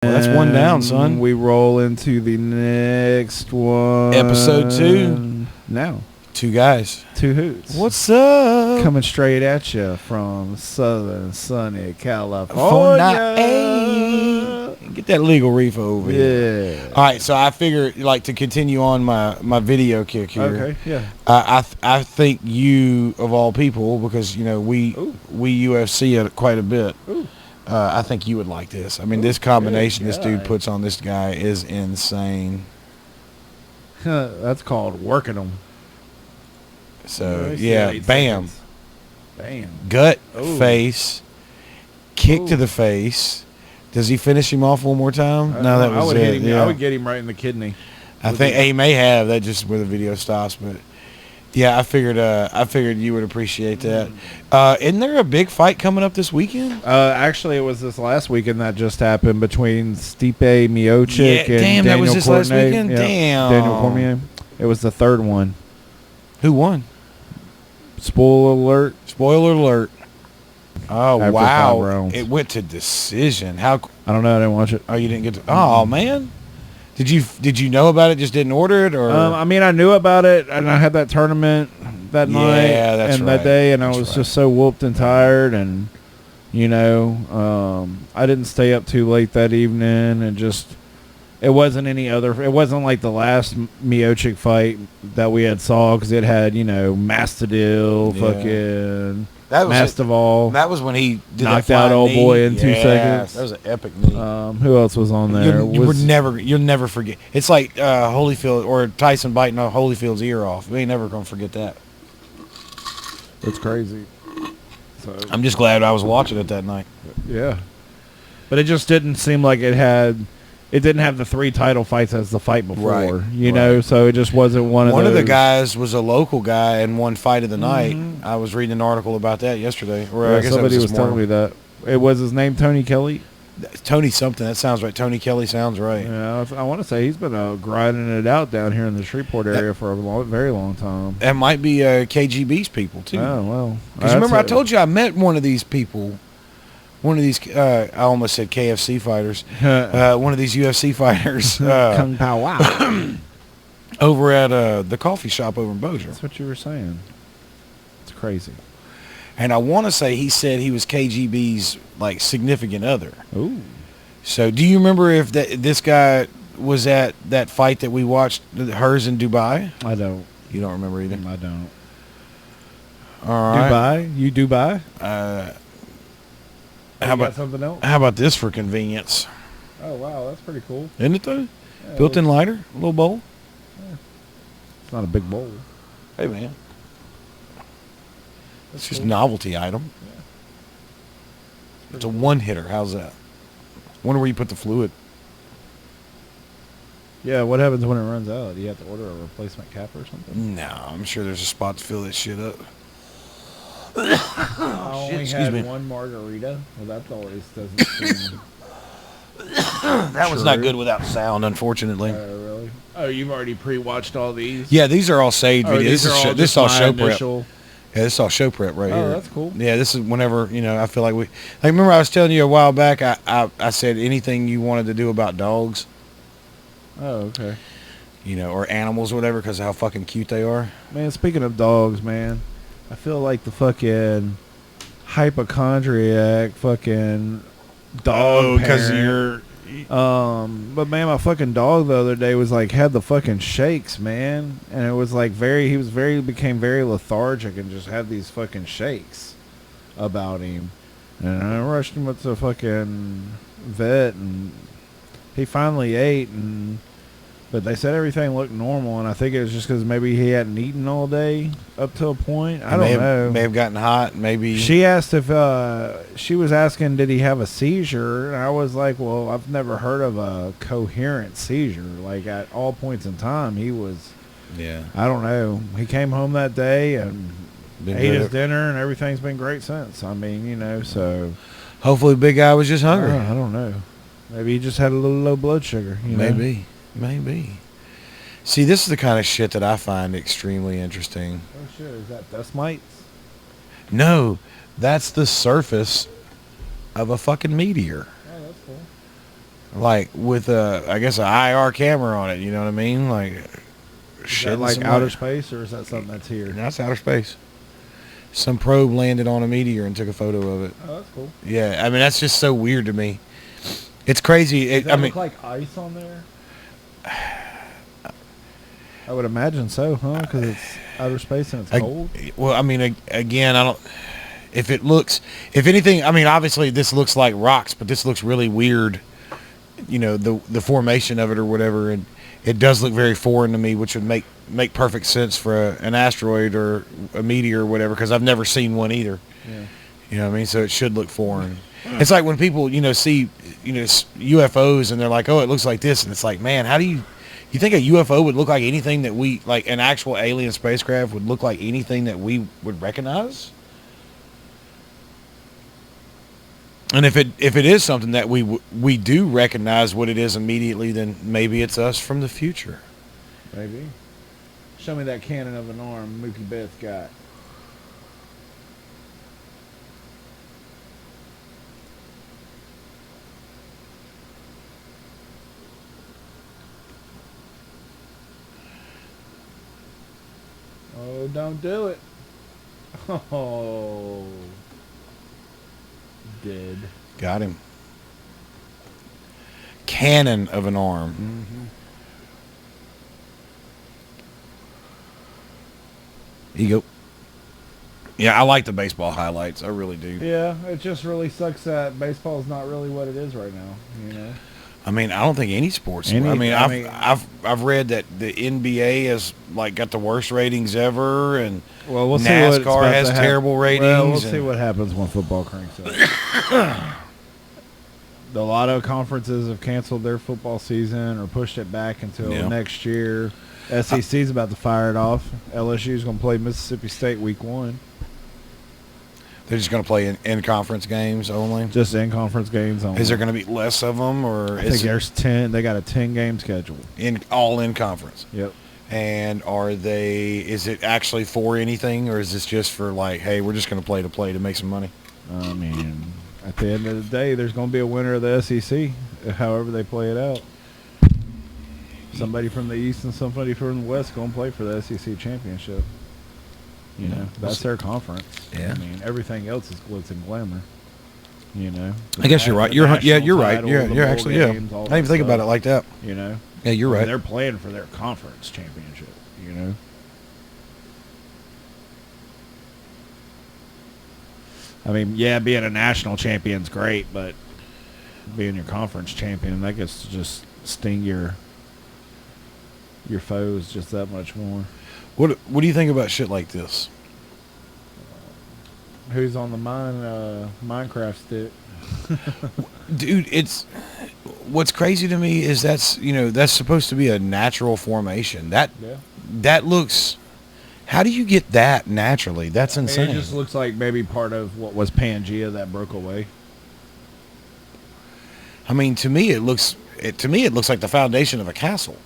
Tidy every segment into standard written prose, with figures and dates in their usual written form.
Well, that's one down, son. We roll into the next one. Episode 2. Now. 2 guys. 2 hoots. What's up? Coming straight at you from southern sunny California. Hey. Get that legal reef over here. Yeah. All right, so I figure, like, to continue on my video kick here. Okay, yeah. I think you, of all people, because, you know, we UFC it quite a bit. Ooh. I think you would like this. I mean, this combination this dude God. puts on this guy is insane. That's called working them. So, yeah, bam. Bam. Gut, Ooh. face, kick Ooh. to the face. Does he finish him off one more time? No, that was I would it. hit him. Yeah. I would get him right in the kidney. I think he may have. That just where the video stops, but yeah, I figured you would appreciate that. Isn't there a big fight coming up this weekend? Actually, it was this last weekend that just happened between Stipe Miocic and damn, Daniel that was this Cormier. last weekend? Yeah, Damn. Daniel Cormier. It was the third one. Who won? Spoiler alert. Spoiler alert. Oh, After 5 wow. rounds. It went to decision. How? I don't know. I didn't watch it. Oh, you didn't get to. Oh, man. Did you know about it? Just didn't order it, or? I mean, I knew about it, and I had that tournament that night that's and right. that day, and That's I was right. just so whooped and tired, and you know, I didn't stay up too late that evening, and just it wasn't any other. It wasn't like the last Miocic fight that we had saw because it had Mastodil, Yeah. fucking That was Mastival. That was when he did Knocked that out old knee. boy in 2 Yes, seconds. That was an epic knee. Who else was on there? You'll never forget. It's like Holyfield or Tyson biting Holyfield's ear off. We ain't never gonna forget that. It's crazy. So I'm just glad I was watching it that night. yeah, but it just didn't seem like it had. It didn't have the 3 title fights as the fight before, Right, you know. So it just wasn't one of those. One of the guys was a local guy and won fight of the night. Mhm. I was reading an article about that yesterday. Or Yeah, I guess somebody that was this telling me morning. that. It was his name Tony Kelly. Tony something. That sounds right. Tony Kelly sounds right. Yeah, I want to say he's been grinding it out down here in the Shreveport area for a very long time. That might be KGB's people too. Oh well, Because remember, I told you I met one of these people. One of these, I almost said KFC fighters. One of these UFC fighters Kung Pao Wow. over at the coffee shop over in Bossier. That's what you were saying. It's crazy. And I want to say he said he was KGB's like significant other. Ooh. So do you remember if this guy was at that fight that we watched, hers in Dubai? I don't. You don't remember either? I don't. All right. Dubai? You Dubai? How about something else? How about this for convenience? Oh wow, that's pretty cool. Isn't it though? Yeah, Built-in lighter, a little bowl. It's not a big bowl. Hey man, it's just a novelty item. It's a one hitter. How's that? Wonder where you put the fluid. Yeah, what happens when it runs out? Do you have to order a replacement cap or something? No, I'm sure there's a spot to fill this shit up. I only excuse had me. one margarita. Well, that always doesn't seem... That was not good without sound, unfortunately. Really? Oh, you've already pre-watched all these? Yeah, these are all saved videos. This is all show prep. initial... Yeah, this is all show prep right here. Oh, that's cool. Yeah, this is whenever, I feel like remember I was telling you a while back, I said anything you wanted to do about dogs, Oh, okay. or animals or whatever because of how fucking cute they are. Man, speaking of dogs, man, I feel like the fucking hypochondriac fucking dog parent. But man, my fucking dog the other day was like had the fucking shakes, man, and it was like became very lethargic and just had these fucking shakes about him, and I rushed him to the fucking vet, and he finally ate, but they said everything looked normal, and I think it was just because maybe he hadn't eaten all day up to a point. I don't know. May have gotten hot. Maybe She asked if she was asking, did he have a seizure? And I was like, well, I've never heard of a coherent seizure. Like at all points in time, he was. Yeah. I don't know. He came home that day and Been ate good. his dinner, and everything's been great since. I mean, so. Hopefully, Big Guy was just hungry. I don't know. Maybe he just had a little low blood sugar. Maybe. See, this is the kind of shit that I find extremely interesting. Oh shit! Is that dust mites? No, that's the surface of a fucking meteor. Oh, that's cool. like with I guess an IR camera on it. You know what I mean? Like Is that like outer space, or is that something that's here? That's outer space. Some probe landed on a meteor and took a photo of it. Oh, that's cool. Yeah, I mean that's just so weird to me. It's crazy. Does that look like ice on there? I would imagine so, huh? Because it's outer space and it's cold. Well, I mean, again, I don't. If anything, I mean, obviously this looks like rocks, but this looks really weird. You know, the formation of it or whatever, and it does look very foreign to me, which would make perfect sense for an asteroid or a meteor or whatever, because I've never seen one either. Yeah. You know what I mean? So it should look foreign. It's like when people, see, UFOs and they're like, oh, it looks like this. And it's like, man, how do you think a UFO would look like anything that like an actual alien spacecraft would look like anything that we would recognize? And if it is something that we do recognize what it is immediately, then maybe it's us from the future. Maybe. Show me that cannon of an arm Mookie Betts got. Oh, don't do it. Oh. Dead. Got him. Cannon of an arm. Mm-hmm. You go. Yeah, I like the baseball highlights. I really do. Yeah, it just really sucks that baseball is not really what it is right now. I mean, I don't think any sports. I've read that the NBA has like got the worst ratings ever, and we'll NASCAR has terrible ratings. Well, we'll see what happens when football cranks up. A lot of conferences have canceled their football season or pushed it back until next year. SEC's about to fire it off. LSU's going to play Mississippi State week 1. They're just going to play in conference games only? Just in conference games only. Is there going to be less of them? Or I think there's 10. They got a 10-game schedule. All in conference? Yep. And is it actually for anything, or is this just for like, hey, we're just going to play to make some money? I mean, at the end of the day, there's going to be a winner of the SEC, however they play it out. Somebody from the East and somebody from the West going to play for the SEC championship. That's their conference. Yeah. I mean, everything else is glitz and glamour. I guess you're right. You're right. You're actually, I didn't even think about it like that. Yeah, you're right. They're playing for their conference championship. I mean, being a national champion's great, but being your conference champion, that gets to just sting your foes just that much more. What do you think about shit like this? Who's on the Minecraft stick? Dude, what's crazy to me is that's supposed to be a natural formation. That looks. How do you get that naturally? That's insane. It just looks like maybe part of what was Pangea that broke away. I mean, to me it looks like the foundation of a castle.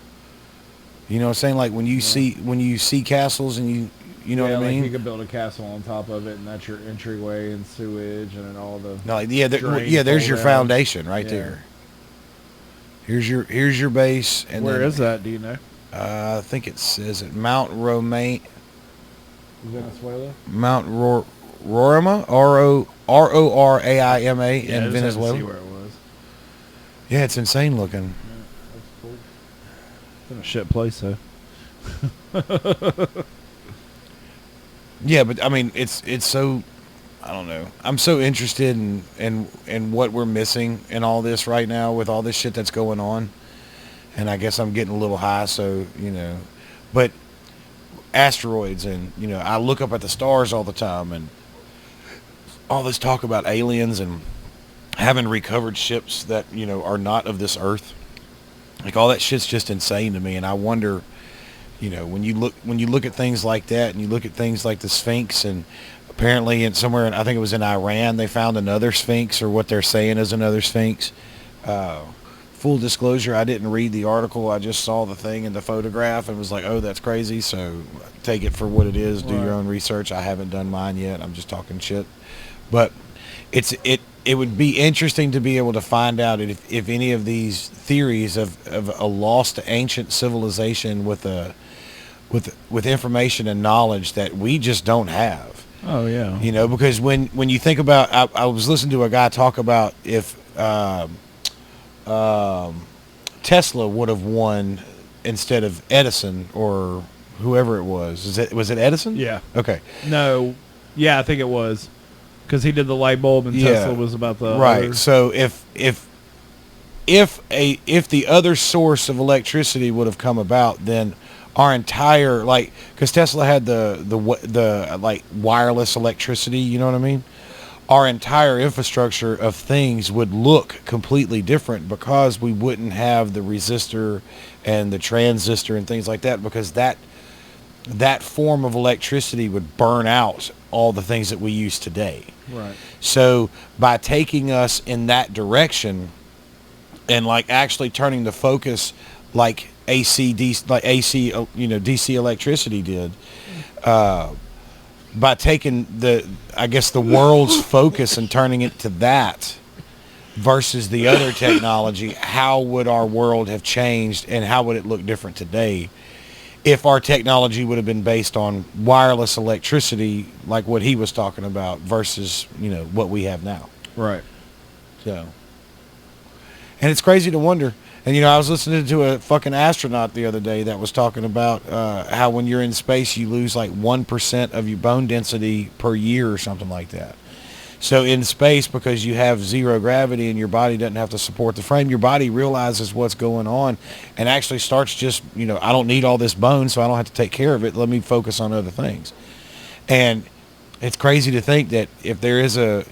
You know what I'm saying? Like when you see castles and you know what I mean? Like you could build a castle on top of it, and that's your entryway and sewage and all the. No, there's your foundation right there. Here's your base. And where is that? Do you know? I think it says it Mount Romaine. Venezuela. Mount Roraima, Roraima in Venezuela. See where it was. Yeah, it's insane looking. Yeah, that's cool. It's in a shit place though. Yeah, but I mean, it's so, I don't know. I'm so interested in what we're missing in all this right now with all this shit that's going on, and I guess I'm getting a little high. So but asteroids and I look up at the stars all the time and all this talk about aliens and having recovered ships that are not of this earth. Like all that shit's just insane to me, and I wonder. When you look at things like that, and you look at things like the Sphinx, and apparently somewhere I think it was in Iran, they found another Sphinx, or what they're saying is another Sphinx. Full disclosure, I didn't read the article. I just saw the thing in the photograph and was like, oh, that's crazy. So take it for what it is. Do your own research. I haven't done mine yet. I'm just talking shit. But it would be interesting to be able to find out if any of these theories of a lost ancient civilization with information and knowledge that we just don't have. Oh yeah. You know, because when you think about, I was listening to a guy talk about if Tesla would have won instead of Edison or whoever it was. Was it Edison? Yeah. Okay. No. Yeah, I think it was. Because he did the light bulb and Tesla was about the right. other. So if the other source of electricity would have come about, then our entire, like, because Tesla had the like wireless electricity, you know what I mean? Our entire infrastructure of things would look completely different because we wouldn't have the resistor and the transistor and things like that, because that form of electricity would burn out all the things that we use today. Right. So by taking us in that direction and like actually turning the focus like AC, you know, DC electricity did, by taking the world's focus and turning it to that versus the other technology, how would our world have changed and how would it look different today if our technology would have been based on wireless electricity like what he was talking about versus, you know, what we have now. Right. So, and it's crazy to wonder. And, you know, I was listening to a fucking astronaut the other day that was talking about how when you're in space, you lose like 1% of your bone density per year or something like that. So in space, because you have zero gravity and your body doesn't have to support the frame, your body realizes what's going on and actually starts just, you know, I don't need all this bone, so I don't have to take care of it. Let me focus on other things. And it's crazy to think that if there is a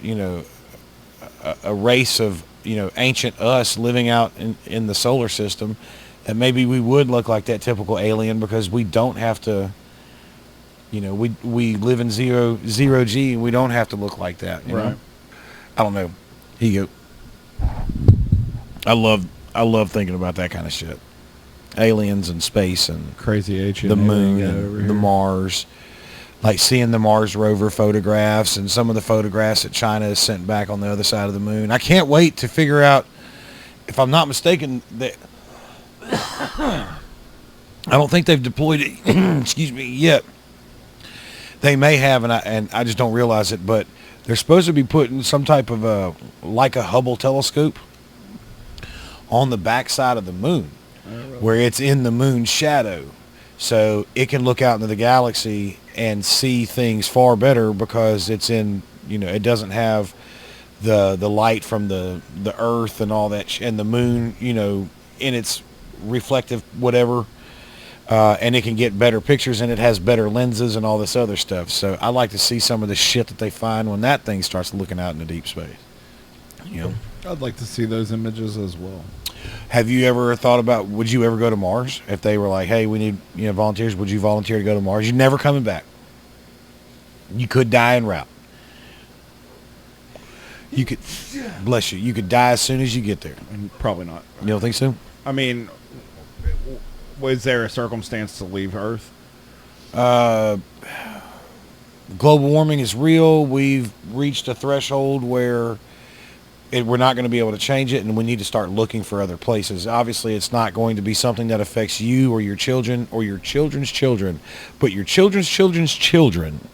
race of, you know, ancient us living out in the solar system, that maybe we would look like that typical alien because we don't have to, you know, we live in zero G and we don't have to look like that. You know? I don't know. Here you go. I love thinking about that kind of shit. Aliens and space and crazy ancient the moon and the Mars. Like seeing the Mars rover photographs and some of the photographs that China has sent back on the other side of the moon. I can't wait to figure out, if I'm not mistaken, that I don't think they've deployed it excuse me, yet. They may have, and I just don't realize it, but they're supposed to be putting some type of like a Hubble telescope on the backside of the moon, where it's in the moon's shadow, so it can look out into the galaxy and see things far better because it's in, you know, it doesn't have the light from the Earth and all that, and the moon, you know, in its reflective whatever. And it can get better pictures, and it has better lenses and all this other stuff. So I like to see some of the shit that they find when that thing starts looking out into deep space. You know, I'd like to see those images as well. Have you ever thought about, would you ever go to Mars? If they were like, hey, we need, you know, volunteers, would you volunteer to go to Mars? You're never coming back. You could die en route. You could, bless you, you could die as soon as you get there. Probably not. You don't think so? I mean, was there a circumstance to leave Earth? Global warming is real. We've reached a threshold where we're not going to be able to change it, and we need to start looking for other places. Obviously, it's not going to be something that affects you or your children or your children's children, but your children's children's children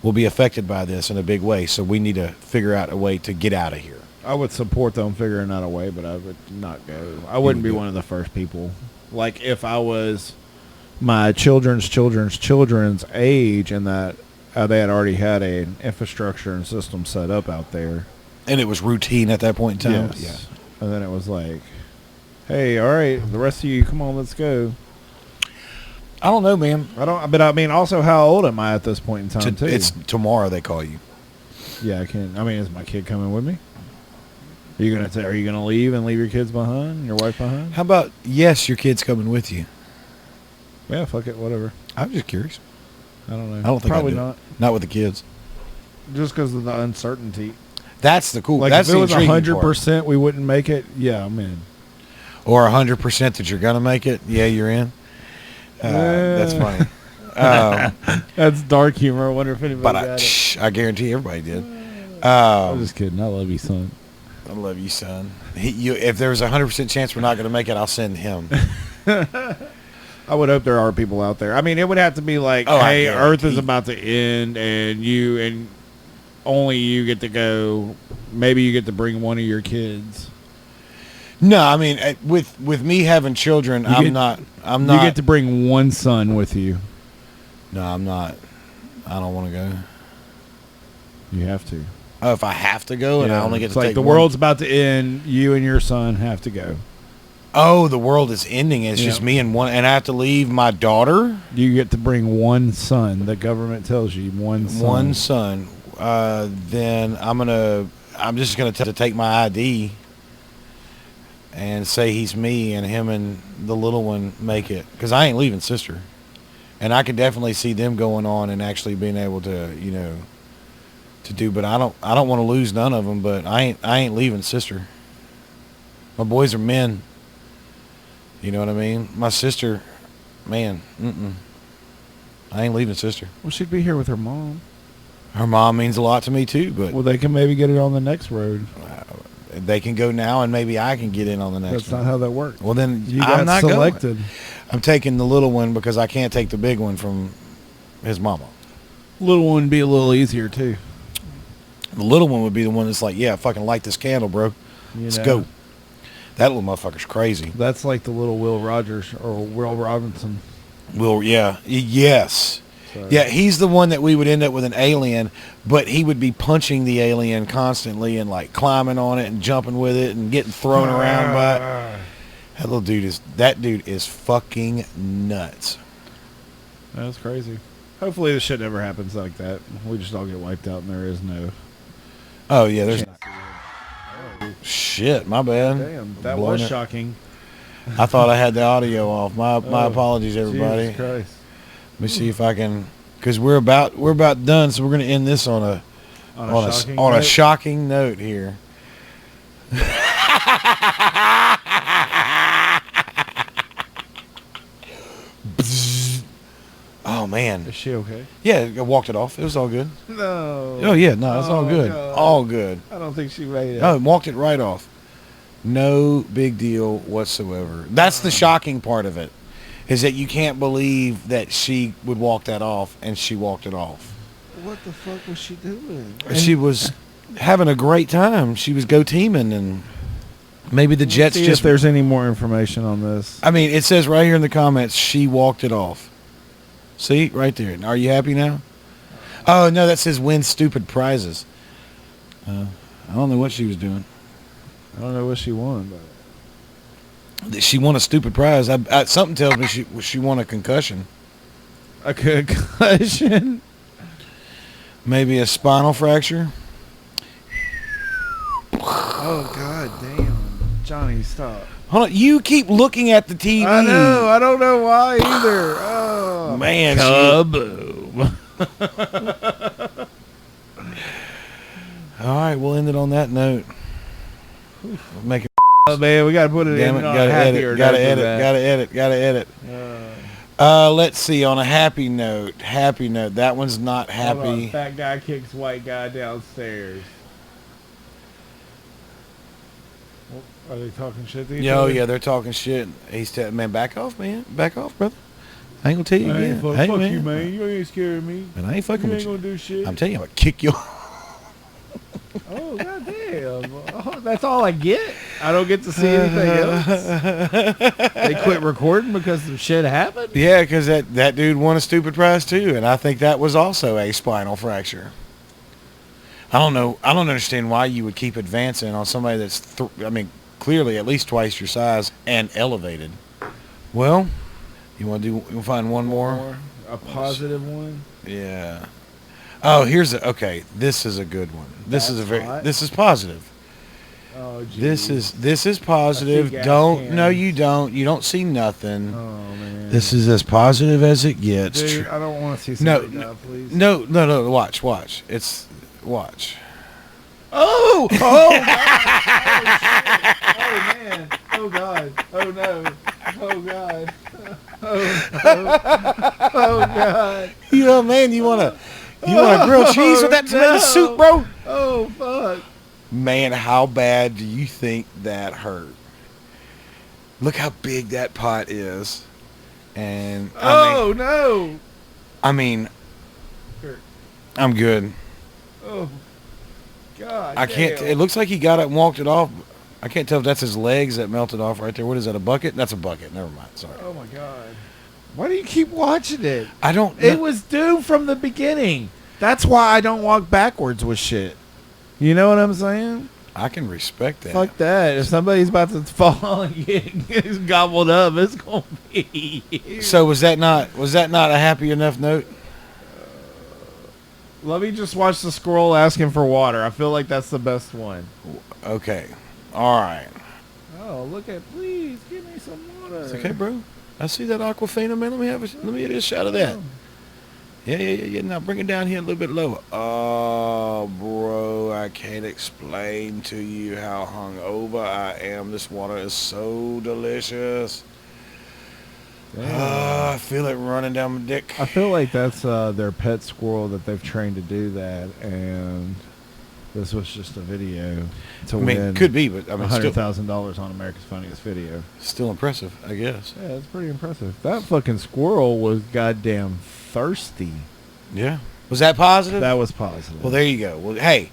will be affected by this in a big way. So we need to figure out a way to get out of here. I would support them figuring out a way, but I would not go. I wouldn't be one of the first people. Like, if I was my children's age and that they had already had an infrastructure and system set up out there. And it was routine at that point in time? Yes. Yeah. And then it was like, hey, all right, the rest of you, come on, let's go. I don't know, man. But I mean, also, how old am I at this point in time, too? It's tomorrow they call you. Yeah, I can't. I mean, is my kid coming with me? Are you gonna leave and leave your kids behind, your wife behind? How about, yes, your kid's coming with you? Yeah, fuck it, whatever. I'm just curious. I don't know. I don't think probably I do. not. Not with the kids. Just because of the uncertainty. That's the cool. Like, that's if it the was intriguing 100% we wouldn't make it, yeah, I'm in. Or 100% that you're gonna make it, yeah, you're in. That's funny. That's dark humor. I wonder if anybody got it. I guarantee everybody did. I'm just kidding. I love you, son. I love you, son. If there's 100% chance we're not going to make it, I'll send him. I would hope there are people out there. I mean, it would have to be like, hey, Earth is about to end, and only you get to go. Maybe you get to bring one of your kids. No, I mean, with me having children, I'm not. You get to bring one son with you. No, I'm not. I don't want to go. You have to. Oh, if I have to go and I only get to take the one? World's about to end. You and your son have to go. Oh, the world is ending. It's just me and one, and I have to leave my daughter. You get to bring one son. The government tells you one son. One son. Then I'm just gonna take my ID and say he's me, and him and the little one make it, because I ain't leaving sister, and I could definitely see them going on and actually being able to, to do. But I don't want to lose none of them. But I ain't leaving sister. My boys are men. You know what I mean? My sister, man, I ain't leaving sister. Well, she'd be here with her mom. Her mom means a lot to me too, but... Well, they can maybe get it on the next road. They can go now, and maybe I can get in on the next That's not how that works. Well, then you I'm got not selected. Going. I'm taking the little one because I can't take the big one from his mama. Little one would be a little easier, too. The little one would be the one that's like, yeah, fucking light this candle, bro. Let's go. That little motherfucker's crazy. That's like the little Will Rogers or Will Robinson. Yes. So. Yeah, he's the one that we would end up with an alien, but he would be punching the alien constantly and like climbing on it and jumping with it and getting thrown around by it. That dude is fucking nuts. That's crazy. Hopefully this shit never happens like that. We just all get wiped out and there is no... Oh, yeah, there's... Shit, my bad. Damn, that was shocking. I thought I had the audio off. My apologies, everybody. Jesus Christ. Let me see if I can, because we're about done, so we're going to end this on a shocking note here. Oh man, is she okay? Yeah, I walked it off. It was all good. No. Oh yeah, no, it's all good. God. All good. I don't think she made it. No, walked it right off. No big deal whatsoever. That's the shocking part of it, is that you can't believe that she would walk that off, and she walked it off. What the fuck was she doing? She was having a great time. She was go teaming, and maybe the Jets just... if there's any more information on this. I mean, it says right here in the comments, she walked it off. See? Right there. Are you happy now? Oh, no, that says win stupid prizes. I don't know what she was doing. I don't know what she won, but... She won a stupid prize. Something tells me she won a concussion. A concussion? Maybe a spinal fracture. Oh, God damn. Johnny, stop. Hold on. You keep looking at the TV. I know. I don't know why either. Oh, man. Kaboom. All right. We'll end it on that note. Make it. Oh, man, we got to put it in. Gotta edit. Let's see. On a happy note. That one's not happy. Fat guy kicks white guy downstairs. Are they talking shit to each other? Yeah, they're talking shit. He's telling, man, back off, man. Back off, brother. I ain't gonna tell you again. Fuck you, man. You ain't scared of me. Man, I ain't fucking with you. You ain't gonna do shit. I'm telling you, I'm gonna kick you. Oh, goddamn. Oh, that's all I get? I don't get to see anything else? They quit recording because some shit happened? Yeah, because that dude won a stupid prize too, and I think that was also a spinal fracture. I don't know. I don't understand why you would keep advancing on somebody that's, clearly at least twice your size and elevated. Well, you find one more? A positive one? Yeah. Oh, okay. This is a good one. This is positive. Oh, geez. This is positive. You don't see nothing. Oh, man. This is as positive as it gets. Dude, I don't want to see somebody die, please. No. Watch. Watch. Oh! Oh, God. Oh, man. Oh, God. Oh, no. Oh, God. Oh, God. Man, you want a grilled cheese with that tomato soup, bro? Oh, Man, how bad do you think that hurt? Look how big that pot is. And no. I mean, I'm good. Oh, God. I can't. It looks like he got it and walked it off. I can't tell if that's his legs that melted off right there. What is that? A bucket? That's a bucket. Never mind. Sorry. Oh my God. Why do you keep watching it? I don't. It was doomed from the beginning. That's why I don't walk backwards with shit. You know what I'm saying? I can respect that. Fuck that. If somebody's about to fall and get gobbled up, it's gonna be you. So was that not a happy enough note? Let me just watch the squirrel asking for water. I feel like that's the best one. Okay. All right. Oh, look at! Please give me some water. It's okay, bro. I see that Aquafina, man. Let me get a shot of that. Yeah. Now bring it down here a little bit lower. Oh, bro, I can't explain to you how hungover I am. This water is so delicious. I feel it running down my dick. I feel like that's their pet squirrel that they've trained to do that, and this was just a video to win. Could be, but I mean, $100,000 on America's Funniest Video. Still impressive, I guess. Yeah, it's pretty impressive. That fucking squirrel was goddamn thirsty. Yeah. Was that positive? That was positive. Well, there you go. Well, hey,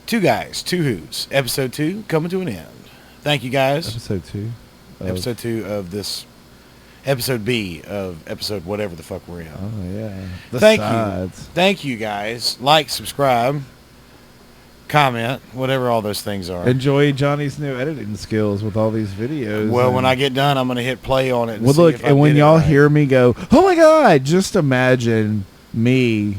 2 guys, 2 hoots. Episode 2 coming to an end. Thank you, guys. Episode 2. Episode 2 of this. Episode B of episode whatever the fuck we're in. Oh, yeah. Thank you, guys. Like, subscribe, comment, whatever all those things are. Enjoy Johnny's new editing skills with all these videos. Well, when I get done, I'm going to hit play on it. Well, look, and when y'all hear me go, oh my God, just imagine me,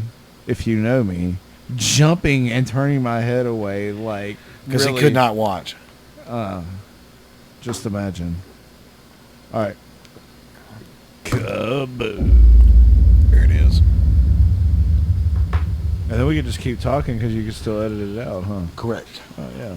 if you know me, jumping and turning my head away like. Because really, he could not watch. Just imagine. All right. Kaboom. There it is. And then we can just keep talking because you can still edit it out, huh? Correct. Oh, yeah.